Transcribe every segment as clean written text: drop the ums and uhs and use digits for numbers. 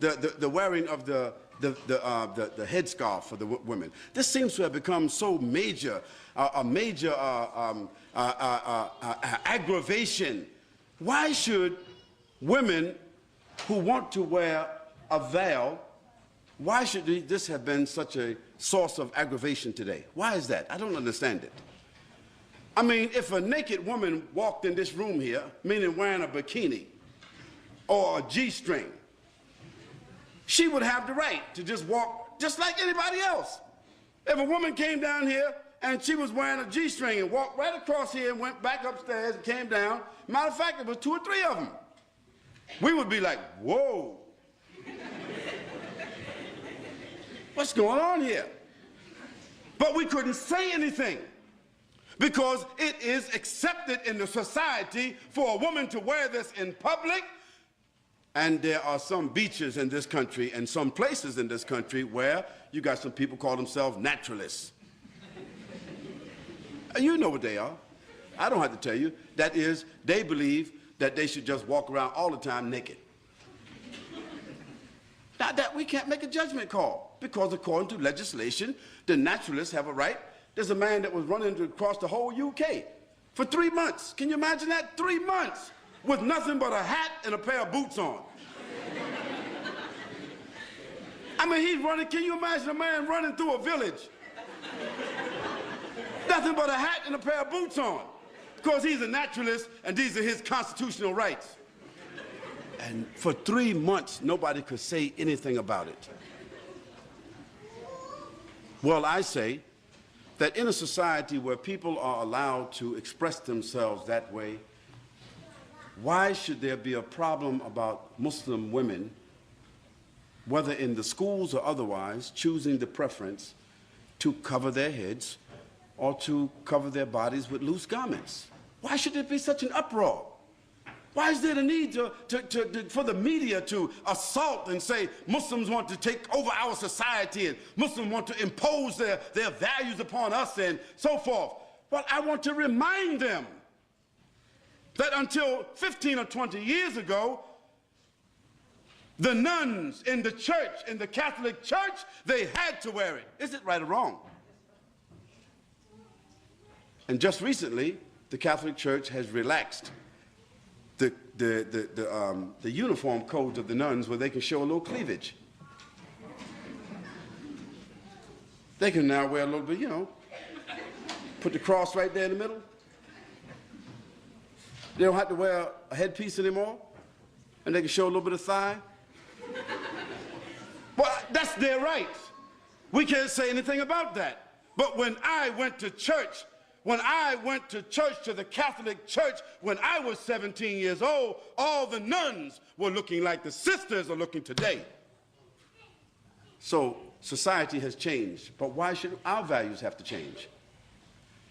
the wearing of the headscarf for the women. This seems to have become so major, a major aggravation. Why should women who want to wear a veil, why should this have been such a source of aggravation today? Why is that? I don't understand it. I mean, if a naked woman walked in this room here, meaning wearing a bikini or a G-string, she would have the right to just walk just like anybody else. If a woman came down here and she was wearing a G-string and walked right across here and went back upstairs and came down, matter of fact, there was 2 or 3 of them, we would be like, whoa. What's going on here? But we couldn't say anything because it is accepted in the society for a woman to wear this in public. And there are some beaches in this country and some places in this country where you got some people call themselves naturalists. You know what they are. I don't have to tell you. That is, they believe that they should just walk around all the time naked. Now that we can't make a judgment call because according to legislation, the naturalists have a right. There's a man that was running across the whole UK for 3 months. Can you imagine that? 3 months with nothing but a hat and a pair of boots on. I mean, he's running. Can you imagine a man running through a village? Nothing but a hat and a pair of boots on. Because he's a naturalist and these are his constitutional rights. And for 3 months, nobody could say anything about it. Well, I say that in a society where people are allowed to express themselves that way, why should there be a problem about Muslim women, whether in the schools or otherwise, choosing the preference to cover their heads or to cover their bodies with loose garments? Why should there be such an uproar? Why is there the need for the media to assault and say Muslims want to take over our society and Muslims want to impose their values upon us and so forth? Well, I want to remind them that until 15 or 20 years ago, the nuns in the church, in the Catholic Church, they had to wear it. Is it right or wrong? And just recently, the Catholic Church has relaxed the uniform codes of the nuns where they can show a little cleavage. They can now wear a little bit, you know, put the cross right there in the middle. They don't have to wear a headpiece anymore, and they can show a little bit of thigh. Well, that's their right. We can't say anything about that. But when I went to church, to the Catholic Church, when I was 17 years old, all the nuns were looking like the sisters are looking today. So society has changed, but why should our values have to change?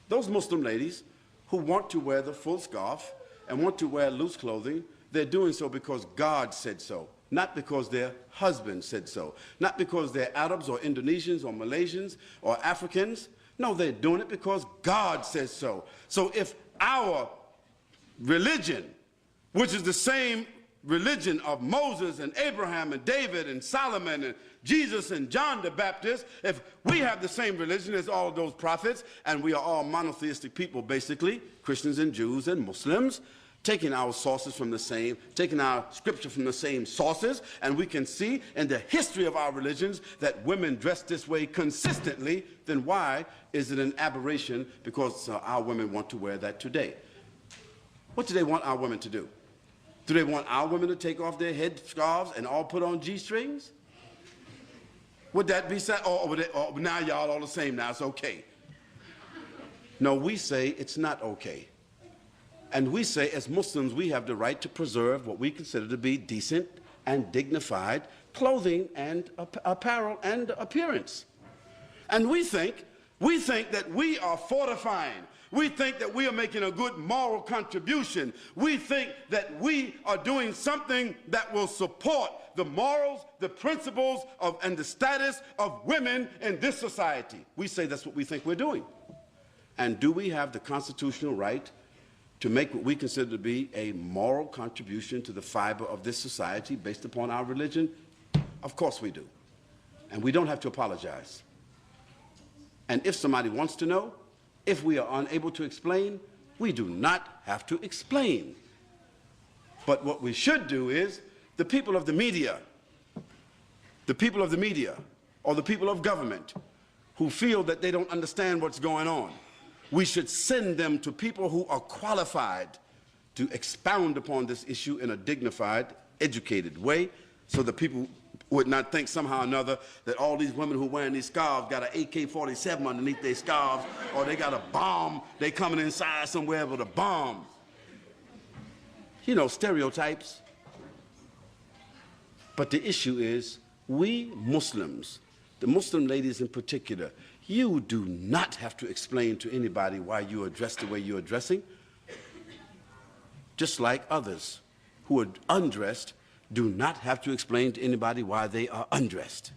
Those Muslim ladies who want to wear the full scarf and want to wear loose clothing, they're doing so because God said so, not because their husband said so, not because they're Arabs or Indonesians or Malaysians or Africans. No, they're doing it because God says so. So if our religion, which is the same religion of Moses and Abraham and David and Solomon and Jesus and John the Baptist, if we have the same religion as all of those prophets, and we are all monotheistic people basically, Christians and Jews and Muslims, taking our sources from the same, taking our scripture from the same sources, and we can see in the history of our religions that women dress this way consistently, then why is it an aberration because our women want to wear that today? What do they want our women to do? Do they want our women to take off their head scarves and all put on G-strings? Would that be sad? Or now y'all all the same, now it's okay. No, we say it's not okay. And we say, as Muslims, we have the right to preserve what we consider to be decent and dignified clothing and apparel and appearance. And we think that we are fortifying. We think that we are making a good moral contribution. We think that we are doing something that will support the morals, the principles and the status of women in this society. We say that's what we think we're doing. And do we have the constitutional right to make what we consider to be a moral contribution to the fiber of this society based upon our religion? Of course we do. And we don't have to apologize. And if somebody wants to know, if we are unable to explain, we do not have to explain. But what we should do is, the people of the media, or the people of government who feel that they don't understand what's going on, we should send them to people who are qualified to expound upon this issue in a dignified, educated way, so that people would not think somehow or another that all these women who are wearing these scarves got an AK-47 underneath their scarves, or they got a bomb, they coming inside somewhere with a bomb. You know, stereotypes. But the issue is, we Muslims, the Muslim ladies in particular, you do not have to explain to anybody why you are dressed the way you are dressing. Just like others who are undressed do not have to explain to anybody why they are undressed.